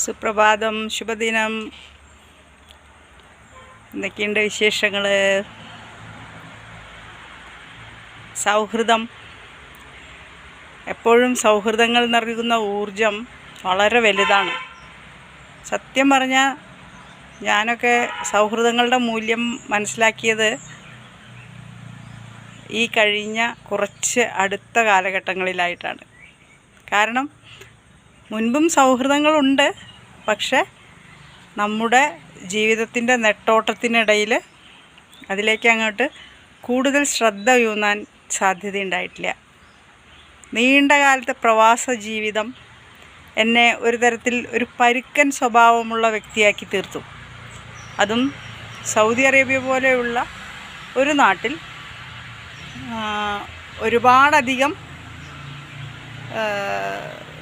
സുപ്രഭാതം, ശുഭദിനം. എന്തൊക്കെയുണ്ട് വിശേഷങ്ങൾ? സൗഹൃദം, എപ്പോഴും സൗഹൃദങ്ങൾ നൽകുന്ന ഊർജം വളരെ വലുതാണ്. സത്യം പറഞ്ഞാൽ ഞാനൊക്കെ സൗഹൃദങ്ങളുടെ മൂല്യം മനസ്സിലാക്കിയത് ഈ കഴിഞ്ഞ കുറച്ച് അടുത്ത കാലഘട്ടങ്ങളിലായിട്ടാണ്. കാരണം മുൻപും സൗഹൃദങ്ങളുണ്ട്, പക്ഷെ നമ്മുടെ ജീവിതത്തിൻ്റെ നെട്ടോട്ടത്തിനിടയിൽ അതിലേക്ക് അങ്ങോട്ട് കൂടുതൽ ശ്രദ്ധ യൂന്നാൻ സാധ്യതയുണ്ടായിട്ടില്ല. നീണ്ട കാലത്തെ പ്രവാസ ജീവിതം എന്നെ ഒരു തരത്തിൽ ഒരു പരുക്കൻ സ്വഭാവമുള്ള വ്യക്തിയാക്കി തീർത്തു. അതും സൗദി അറേബ്യ പോലെയുള്ള ഒരു നാട്ടിൽ ഒരുപാടധികം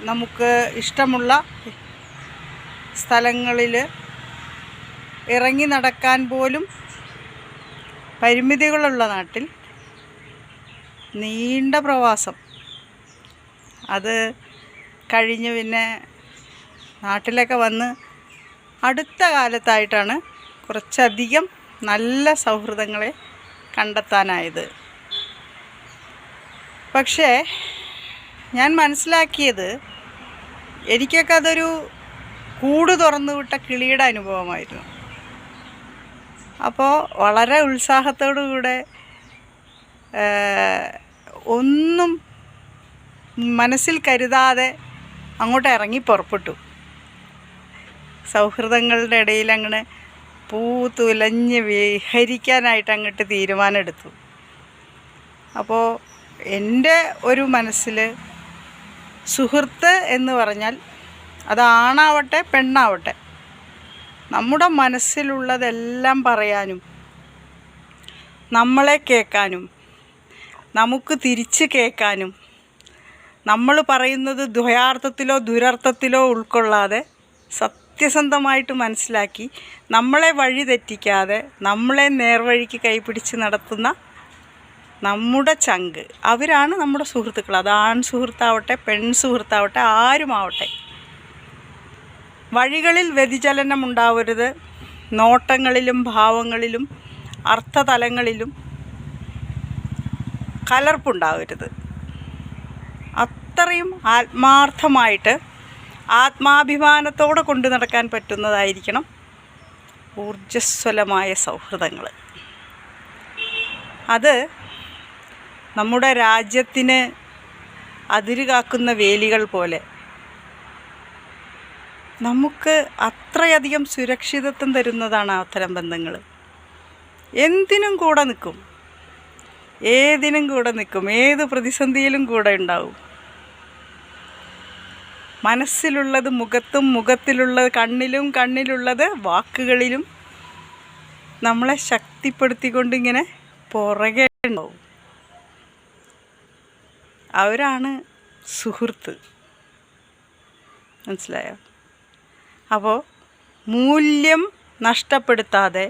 നമുക്ക് ഇഷ്ടമുള്ള സ്ഥലങ്ങളിൽ ഇറങ്ങി നടക്കാൻ പോലും പരിമിതികളുള്ള നാട്ടിൽ നീണ്ട പ്രവാസം അത് കഴിഞ്ഞ് പിന്നെ നാട്ടിലൊക്കെ വന്ന് അടുത്ത കാലത്തായിട്ടാണ് കുറച്ചധികം നല്ല സൗഹൃദങ്ങളെ കണ്ടെത്താനായത്. പക്ഷേ ഞാൻ മനസ്സിലാക്കിയത് എനിക്കൊക്കെ അതൊരു കൂട് തുറന്നു വിട്ട കിളിയുടെ അനുഭവമായിരുന്നു. അപ്പോൾ വളരെ ഉത്സാഹത്തോടുകൂടെ ഒന്നും മനസ്സിൽ കരുതാതെ അങ്ങോട്ട് ഇറങ്ങി പുറപ്പെട്ടു. സൗഹൃദങ്ങളുടെ ഇടയിൽ അങ്ങനെ പൂത്തുലഞ്ഞ് വിഹരിക്കാനായിട്ട് അങ്ങോട്ട് തീരുമാനമെടുത്തു. അപ്പോൾ എൻ്റെ ഒരു മനസ്സിൽ സുഹൃത്ത് എന്ന് പറഞ്ഞാൽ അതാണാവട്ടെ പെണ്ണാവട്ടെ, നമ്മുടെ മനസ്സിലുള്ളതെല്ലാം പറയാനും നമ്മളെ കേൾക്കാനും നമുക്ക് തിരിച്ച് കേൾക്കാനും, നമ്മൾ പറയുന്നത് ദ്വയാർത്ഥത്തിലോ ദുരർത്ഥത്തിലോ ഉൾക്കൊള്ളാതെ സത്യസന്ധമായിട്ട് മനസ്സിലാക്കി നമ്മളെ വഴി തെറ്റിക്കാതെ നമ്മളെ നേർവഴിക്ക് കൈപിടിച്ച് നടത്തുന്ന നമ്മുടെ ചങ്ക്, അവരാണ് നമ്മുടെ സുഹൃത്തുക്കൾ. അത് ആൺ സുഹൃത്താവട്ടെ പെൺ സുഹൃത്താവട്ടെ ആരുമാവട്ടെ. വഴികളിൽ വ്യതിചലനം ഉണ്ടാവരുത്. നോട്ടങ്ങളിലും ഭാവങ്ങളിലും അർത്ഥതലങ്ങളിലും കലർപ്പുണ്ടാവരുത്. അത്രയും ആത്മാർത്ഥമായിട്ട് ആത്മാഭിമാനത്തോടെ കൊണ്ടു നടക്കാൻ പറ്റുന്നതായിരിക്കണം ഊർജ്ജസ്വലമായ സൗഹൃദങ്ങൾ. അത് നമ്മുടെ രാജ്യത്തിന് അതിരുകാക്കുന്ന വേലികൾ പോലെ നമുക്ക് അത്രയധികം സുരക്ഷിതത്വം തരുന്നതാണ് അത്തരം ബന്ധങ്ങൾ. എന്തിനും കൂടെ നിൽക്കും, ഏതിനും കൂടെ നിൽക്കും, ഏത് പ്രതിസന്ധിയിലും കൂടെ ഉണ്ടാവും. മനസ്സിലുള്ളത് മുഖത്തും മുഖത്തിലുള്ളത് കണ്ണിലും കണ്ണിലുള്ളത് വാക്കുകളിലും നമ്മളെ ശക്തിപ്പെടുത്തിക്കൊണ്ടിങ്ങനെ പുറകെ ഉണ്ടാവും. അവരാണ് സുഹൃത്ത്. മനസ്സിലായോ? അപ്പോൾ മൂല്യം നഷ്ടപ്പെടുത്താതെ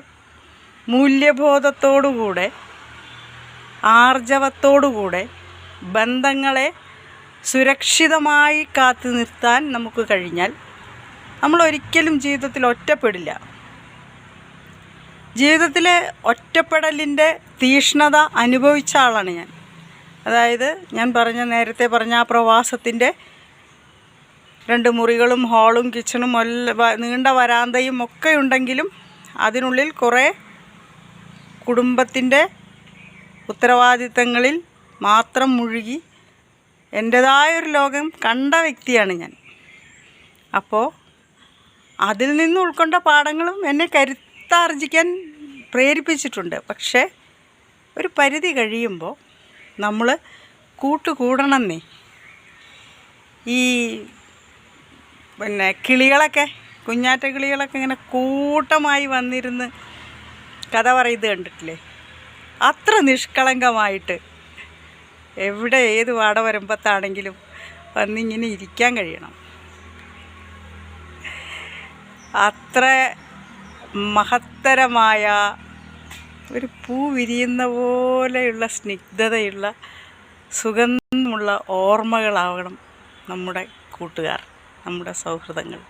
മൂല്യബോധത്തോടുകൂടെ ആർജവത്തോടുകൂടെ ബന്ധങ്ങളെ സുരക്ഷിതമായി കാത്തു നിർത്താൻ നമുക്ക് കഴിഞ്ഞാൽ നമ്മൾ ഒരിക്കലും ജീവിതത്തിൽ ഒറ്റപ്പെടില്ല. ജീവിതത്തിലെ ഒറ്റപ്പെടലിൻ്റെ തീഷ്ണത അനുഭവിച്ച ആളാണ് ഞാൻ. അതായത് ഞാൻ നേരത്തെ പറഞ്ഞ ആ പ്രവാസത്തിൻ്റെ 2 മുറികളും ഹാളും കിച്ചണും നീണ്ട വരാന്തയും ഒക്കെ ഉണ്ടെങ്കിലും അതിനുള്ളിൽ കുറേ കുടുംബത്തിൻ്റെ ഉത്തരവാദിത്തങ്ങളിൽ മാത്രം മുഴുകി എൻ്റേതായൊരു ലോകം കണ്ട വ്യക്തിയാണ് ഞാൻ. അപ്പോൾ അതിൽ നിന്ന് ഉൾക്കൊണ്ട പാഠങ്ങളും എന്നെ കരുത്താർജിക്കാൻ പ്രേരിപ്പിച്ചിട്ടുണ്ട്. പക്ഷേ ഒരു പരിധി കഴിയുമ്പോൾ നമ്മൾ കൂട്ടുകൂടണമെന്നേ. ഈ കിളികളൊക്കെ, കുഞ്ഞാറ്റ കിളികളൊക്കെ ഇങ്ങനെ കൂട്ടമായി വന്നിരുന്ന് കഥ പറയുന്നത് കണ്ടിട്ടില്ലേ? അത്ര നിഷ്കളങ്കമായിട്ട് എവിടെ ഏത് വാടവരമ്പത്താണെങ്കിലും വന്നിങ്ങനെ ഇരിക്കാൻ കഴിയണം. അത്ര മഹത്തരമായ ഒരു പൂ വിരിയുന്ന പോലെയുള്ള സ്നിഗ്ധതയുള്ള സുഗന്ധമുള്ള ഓർമ്മകളാവണം നമ്മുടെ കൂട്ടുകാർ, നമ്മുടെ സൗഹൃദങ്ങൾ.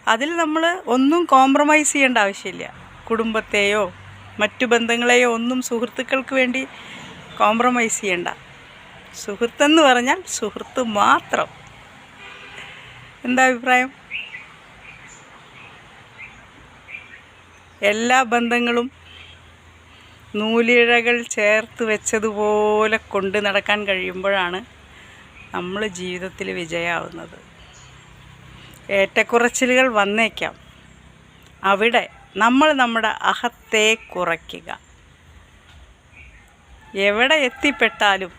അതിൽ നമ്മൾ ഒന്നും കോംപ്രമൈസ് ചെയ്യേണ്ട ആവശ്യമില്ല. കുടുംബത്തെയോ മറ്റു ബന്ധങ്ങളെയോ ഒന്നും സുഹൃത്തുക്കൾക്ക് വേണ്ടി കോംപ്രമൈസ് ചെയ്യണ്ട. സുഹൃത്തെന്ന് പറഞ്ഞാൽ സുഹൃത്ത് മാത്രം. എന്താ അഭിപ്രായം? എല്ലാ ബന്ധങ്ങളും നൂലിഴകൾ ചേർത്ത് വെച്ചതുപോലെ കൊണ്ട് നടക്കാൻ കഴിയുമ്പോഴാണ് നമ്മൾ ജീവിതത്തിൽ വിജയമാവുന്നത്. ഏറ്റക്കുറച്ചിലുകൾ വന്നേക്കാം. അവിടെ നമ്മൾ നമ്മുടെ അഹത്തെ കുറയ്ക്കുക. എവിടെ എത്തിപ്പെട്ടാലും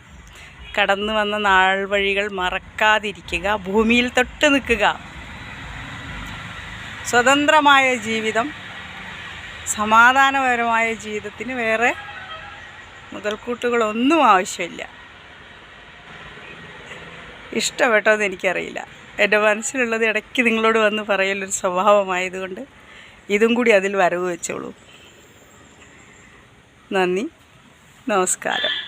കടന്നു വന്ന നാൾ വഴികൾ മറക്കാതിരിക്കുക. ഭൂമിയിൽ തൊട്ട് നിൽക്കുക. സ്വതന്ത്രമായ ജീവിതം, സമാധാനപരമായ ജീവിതത്തിന് വേറെ മുതൽക്കൂട്ടുകളൊന്നും ആവശ്യമില്ല. ഇഷ്ടപ്പെട്ടോന്ന് എനിക്കറിയില്ല. എൻ്റെ മനസ്സിലുള്ളത് ഇടയ്ക്ക് നിങ്ങളോട് വന്ന് പറയലൊരു സ്വഭാവമായതുകൊണ്ട് ഇതും കൂടി അതിൽ വരവ് വെച്ചോളൂ. നന്ദി, നമസ്കാരം.